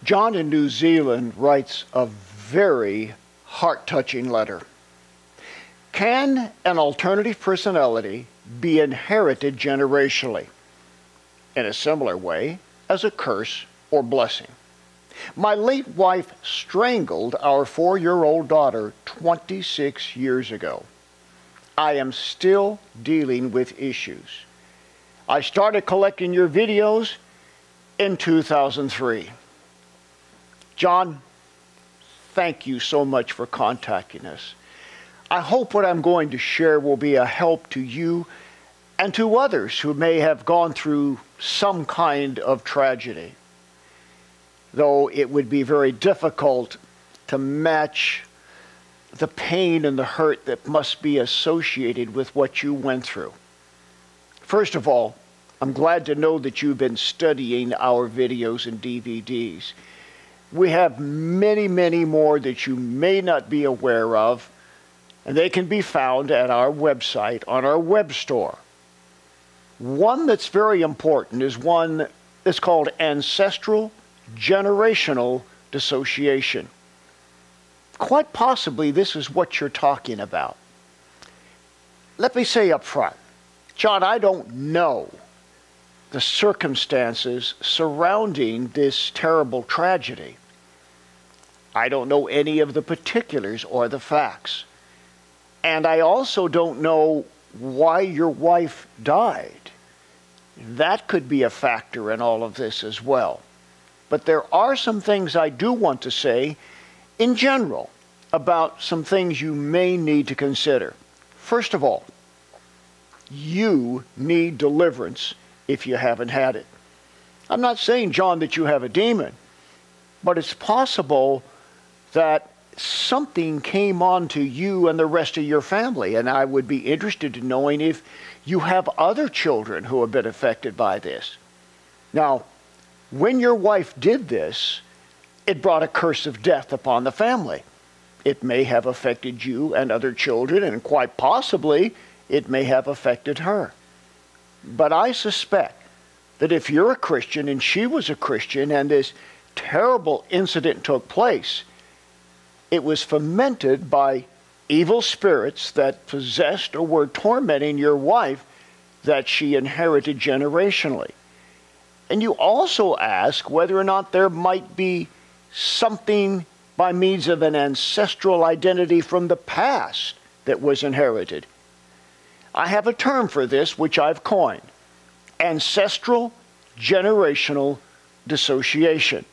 John in New Zealand writes a very heart-touching letter. Can an alternative personality be inherited generationally in a similar way as a curse or blessing? My late wife strangled our 4-year-old daughter 26 years ago. I am still dealing with issues. I started collecting your videos in 2003. John, thank you so much for contacting us. I hope what I'm going to share will be a help to you and to others who may have gone through some kind of tragedy. Though it would be very difficult to match the pain and the hurt that must be associated with what you went through. First of all, I'm glad to know that you've been studying our videos and DVDs. We have many, many more that you may not be aware of, and they can be found at our website on our web store. One that's very important is one that's called Ancestral Generational Dissociation. Quite possibly this is what you're talking about. Let me say up front, John, I don't know the circumstances surrounding this terrible tragedy. I don't know any of the particulars or the facts. And I also don't know why your wife died. That could be a factor in all of this as well. But there are some things I do want to say in general about some things you may need to consider. First of all, you need deliverance if you haven't had it. I'm not saying, John, that you have a demon, but it's possible that something came on to you and the rest of your family, and I would be interested in knowing if you have other children who have been affected by this. Now, when your wife did this, it brought a curse of death upon the family. It may have affected you and other children, and quite possibly it may have affected her. But I suspect that if you're a Christian and she was a Christian and this terrible incident took place, it was fomented by evil spirits that possessed or were tormenting your wife that she inherited generationally. And you also ask whether or not there might be something by means of an ancestral identity from the past that was inherited. I have a term for this which I've coined: ancestral generational dissociation.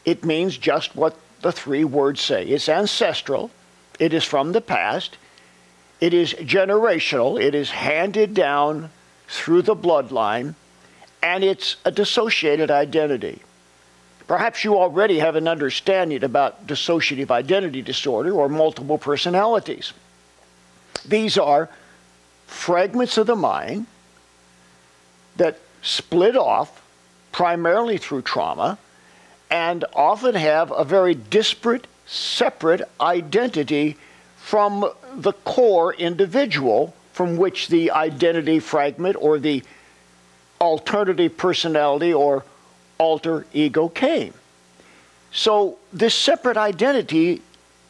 It means just what the 3 words say. It's ancestral, it is from the past, it is generational, it is handed down through the bloodline, and it's a dissociated identity. Perhaps you already have an understanding about dissociative identity disorder or multiple personalities. These are fragments of the mind that split off primarily through trauma and often have a very disparate, separate identity from the core individual from which the identity fragment or the alternative personality or alter ego came. So this separate identity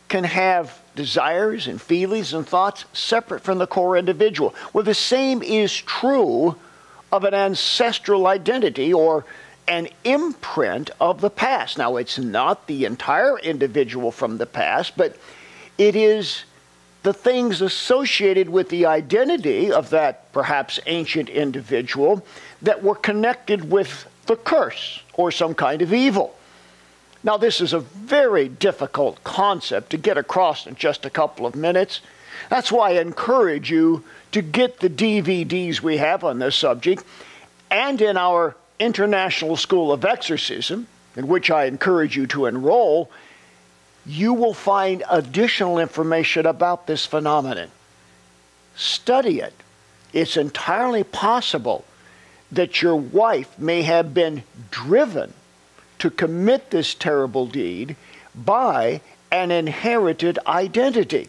can have desires and feelings and thoughts separate from the core individual. Well, the same is true of an ancestral identity or an imprint of the past. Now, it's not the entire individual from the past, but it is the things associated with the identity of that perhaps ancient individual that were connected with the curse or some kind of evil. Now, this is a very difficult concept to get across in just a couple of minutes. That's why I encourage you to get the DVDs we have on this subject, and in our International School of Exorcism, in which I encourage you to enroll, you will find additional information about this phenomenon. Study it. It's entirely possible that your wife may have been driven to commit this terrible deed by an inherited identity.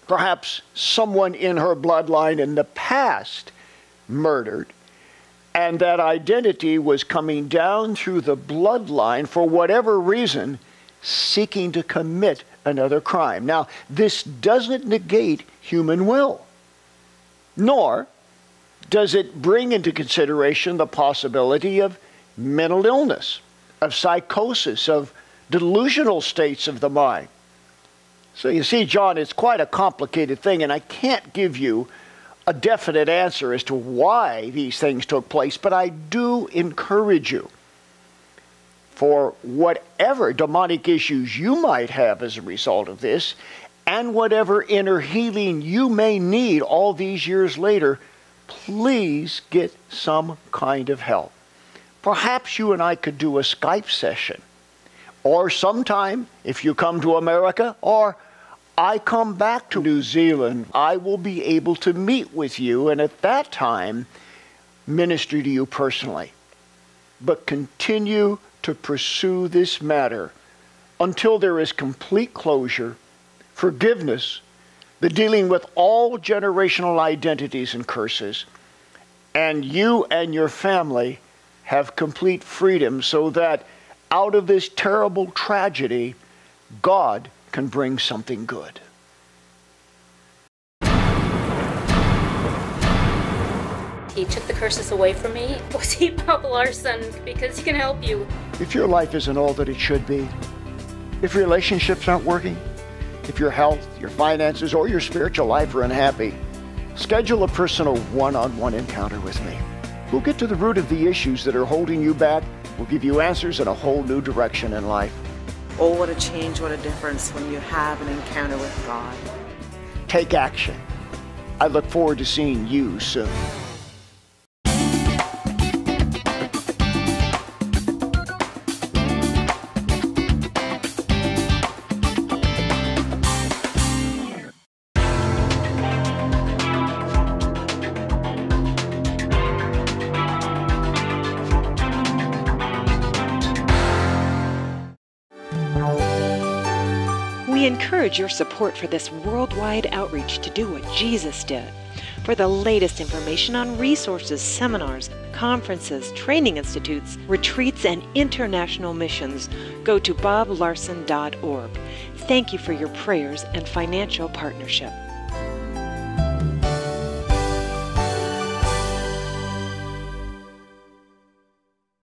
Perhaps someone in her bloodline in the past murdered, and that identity was coming down through the bloodline for whatever reason, seeking to commit another crime. Now, this doesn't negate human will, nor does it bring into consideration the possibility of mental illness, of psychosis, of delusional states of the mind. So you see, John, it's quite a complicated thing, and I can't give you a definite answer as to why these things took place, but I do encourage you, for whatever demonic issues you might have as a result of this, and whatever inner healing you may need all these years later, please get some kind of help. Perhaps you and I could do a Skype session, or sometime, if you come to America, or I come back to New Zealand, I will be able to meet with you, and at that time, minister to you personally. But continue to pursue this matter until there is complete closure, forgiveness, the dealing with all generational identities and curses, and you and your family have complete freedom, so that out of this terrible tragedy, God can bring something good. He took the curses away from me. Go see Bob Larson, because he can help you. If your life isn't all that it should be, if relationships aren't working, if your health, your finances, or your spiritual life are unhappy, schedule a personal one-on-one encounter with me. We'll get to the root of the issues that are holding you back. We'll give you answers in a whole new direction in life. Oh, what a change, what a difference when you have an encounter with God. Take action. I look forward to seeing you soon. We encourage your support for this worldwide outreach to do what Jesus did. For the latest information on resources, seminars, conferences, training institutes, retreats, and international missions, go to boblarson.org. Thank you for your prayers and financial partnership.